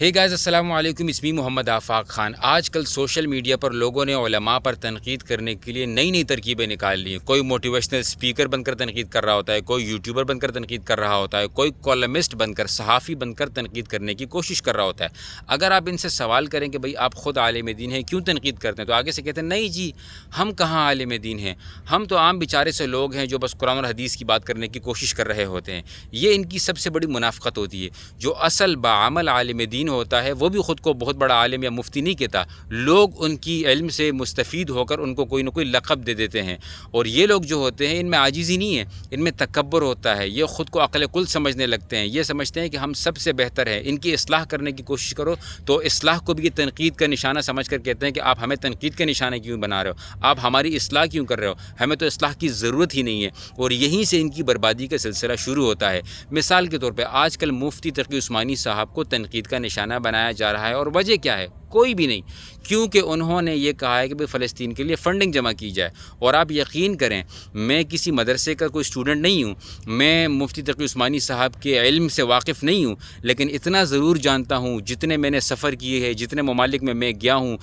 Hey guys अस्सलाम वालेकुम, इसमी मोहम्मद आफाक ख़ान। आज कल सोशल मीडिया पर लोगों ने उलमा पर तनकीद करने के लिए नई नई तरकीबें निकाल ली हैं। कोई मोटिवेशनल स्पीकर बनकर तनकीद कर रहा होता है, कोई यूट्यूबर बनकर तनकीद कर रहा होता है, कोई कॉलमिस्ट बनकर, सहाफ़ी बनकर तनकीद करने की कोशिश कर रहा होता है। अगर आप इनसे सवाल करें कि भाई आप ख़ुद आलिम दीन हैं, क्यों तनकीद करते हैं, तो आगे से कहते हैं नहीं जी, हम कहाँ आलिम दीन हैं, हम तो आम बेचारे से लोग हैं जो बस कुरान और हदीस की बात करने की कोशिश कर रहे होते हैं। ये इनकी सबसे बड़ी मुनाफ़क़त होती है। जो असल बाअमल आलिम दीन होता है वो भी ख़ुद को बहुत बड़ा आलिम या मुफ्ती नहीं कहता। लोग उनकी इल्म से मुस्तफ़ीद होकर उनको कोई ना कोई लक़ब दे देते हैं। और ये लोग जो होते हैं इनमें आजिज़ी नहीं है, इनमें तकब्बुर होता है। ये ख़ुद को अक़ल कुल समझने लगते हैं। ये समझते हैं कि हम सबसे बेहतर हैं। इनकी इस्लाह करने की कोशिश करो तो इस्लाह को भी ये तनकीद का निशाना समझ कर कहते हैं कि आप हमें तनकीद का निशाना क्यों बना रहे हो, आप हमारी इस्लाह क्यों कर रहे हो, हमें तो इस्लाह की ज़रूरत ही नहीं है। और यहीं से इनकी बर्बादी का सिलसिला शुरू होता है। मिसाल के तौर पर आजकल मुफ्ती तक़ी उस्मानी साहब को तनकीद का निशाना बनाया जा रहा है। और वजह क्या है? कोई भी नहीं, क्योंकि उन्होंने ये कहा है कि भाई फ़लस्तीन के लिए फ़ंडिंग जमा की जाए। और आप यकीन करें, मैं किसी मदरसे का कोई स्टूडेंट नहीं हूँ, मैं मुफ्ती तक़ी उस्मानी साहब के इल्म से वाकिफ़ नहीं हूँ, लेकिन इतना ज़रूर जानता हूँ, जितने मैंने सफ़र किए हैं, जितने ममालिक में मैं गया हूँ,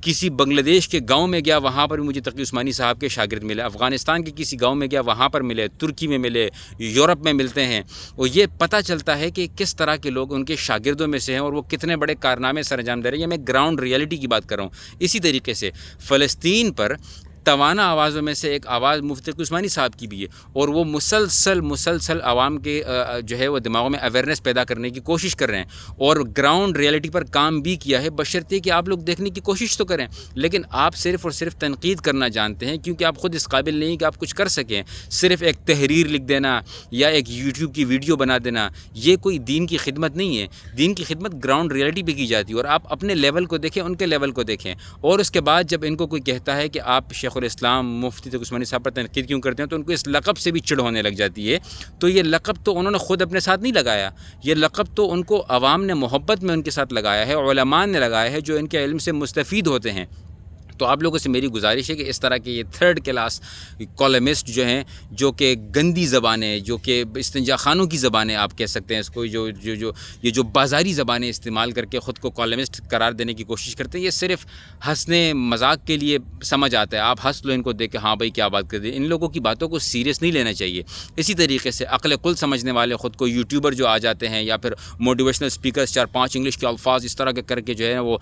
किसी बांग्लादेश के गांव में गया, वहाँ पर भी मुझे तक़ी उस्मानी साहब के शागिर्द मिले। अफ़गानिस्तान के किसी गांव में गया, वहाँ पर मिले, तुर्की में मिले, यूरोप में मिलते हैं। और ये पता चलता है कि किस तरह के लोग उनके शागिर्दों में से हैं और वो कितने बड़े कारनामे सरअंजाम दे रहे हैं। ये मैं ग्राउंड रियलिटी की बात कर रहा हूँ। इसी तरीके से फ़लस्तीन पर तवाना आवाज़ों में से एक आवाज़ मुफ्ती तक़ी उस्मानी साहब की भी है। और वो मुसलसल आवाम के जो है वो दिमागों में अवेयरनेस पैदा करने की कोशिश कर रहे हैं और ग्राउंड रियलिटी पर काम भी किया है, बशर्ते कि आप लोग देखने की कोशिश तो करें। लेकिन आप सिर्फ़ और सिर्फ तनकीद करना जानते हैं, क्योंकि आप ख़ुद इस काबिल नहीं कि आप कुछ कर सकें। सिर्फ़ एक तहरीर लिख देना या एक यूट्यूब की वीडियो बना देना, ये कोई दीन की खिदमत नहीं है। दीन की खिदमत ग्राउंड रियलिटी पर की जाती है। और आप अपने लेवल को देखें, उनके लेवल को देखें। और उसके बाद जब इनको कोई कहता है कि आप इस्लाम मुफ्ती तक़ी उस्मानी साहब पर तनकीद क्यों करते हैं, तो उनको इस लक़ब से भी चिढ़ होने लग जाती है। तो ये लक़ब तो उन्होंने ख़ुद अपने साथ नहीं लगाया, ये लक़ब तो उनको अवाम ने मोहब्बत में उनके साथ लगाया है, उलमा ने लगाया है, जो इनके इल्म से मुस्तफ़ीद होते हैं। तो आप लोगों से मेरी गुजारिश है कि इस तरह के ये थर्ड क्लास कॉलमिस्ट जो हैं, जो कि गंदी ज़बानें, जो कि इस्तिंजा खानों की ज़बानें आप कह सकते हैं इसको, जो बाज़ारी ज़बानें इस्तेमाल करके ख़ुद को कॉलमिस्ट करार देने की कोशिश करते हैं, ये सिर्फ़ हंसने मजाक के लिए समझ आता है। आप हंस लो इनको देख के, हाँ भाई क्या बात कर दी। इन लोगों की बातों को सीरियस नहीं लेना चाहिए। इसी तरीके से अक़ल कुल समझने वाले ख़ुद को यूट्यूबर जो आ जाते हैं, या फिर मोटिवेशनल स्पीकर्स 4-5 इंग्लिश के अल्फाज इस तरह के करके जो है वो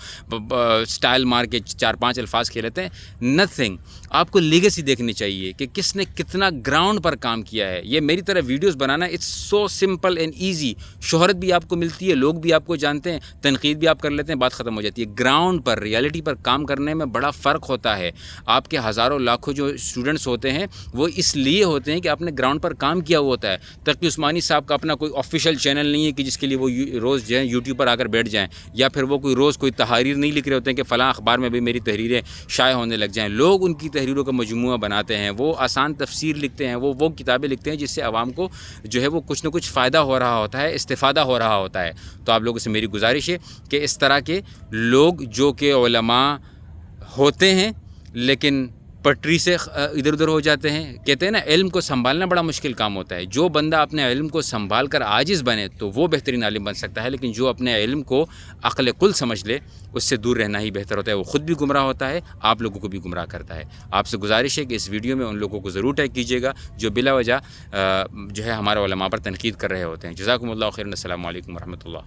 स्टाइल मार के 4-5 अल्फाज खेलते हैं। नथिंग। आपको लीगेसी देखनी चाहिए कि किसने कितना ग्राउंड पर काम किया है। ये मेरी तरह videos banana, it's so simple and easy. शोहरत भी आपको मिलती है, लोग भी आपको जानते हैं, तनकीद भी आप कर लेते हैं, बात ख़त्म हो जाती है। ग्राउंड पर, रियलिटी पर काम करने में बड़ा फ़र्क होता है। आपके हज़ारों लाखों जो स्टूडेंट्स होते हैं वो इसलिए होते हैं कि आपने ग्राउंड पर काम किया हुआ होता है। तक़ी उस्मानी साहब का अपना कोई ऑफिशियल चैनल नहीं है कि जिसके लिए वो रोज़ जो है यूट्यूब पर आकर बैठ जाएँ, या फिर वो कोई रोज़ कोई तहरीर नहीं लिख रहे होते हैं कि फ़लाँ अखबार में भी मेरी तहरीरें शाये होने लग जाएँ। लोग उनकी तहरीरों का मजमूआ बनाते हैं, वो आसान तफसीर लिखते हैं, वो किताबें लिखते हैं जिससे आवाम को जो है वो कुछ न कुछ फ़ायदा हो रहा होता है, इस्तिफ़ादा हो रहा होता है। तो आप लोगों से मेरी गुजारिश है कि इस तरह के लोग जो कि उलमा होते हैं लेकिन पटरी से इधर उधर हो जाते हैं, कहते हैं ना, इल्म को संभालना बड़ा मुश्किल काम होता है। जो बंदा अपने इल्म को संभाल कर आजिज़ बने तो वो बेहतरीन आलिम बन सकता है, लेकिन जो अपने इल्म को अक़ल कुल समझ ले, उससे दूर रहना ही बेहतर होता है। वो ख़ुद भी गुमराह होता है, आप लोगों को भी गुमराह करता है। आपसे गुजारिश है कि इस वीडियो में उन लोगों को ज़रूर टैग कीजिएगा जो बिला वजह जो है हमारे उलमा पर तनकीद कर रहे होते हैं। जज़ाकुमुल्लाहु खैरन। अस्सलामु अलैकुम व रहमतुल्लाह।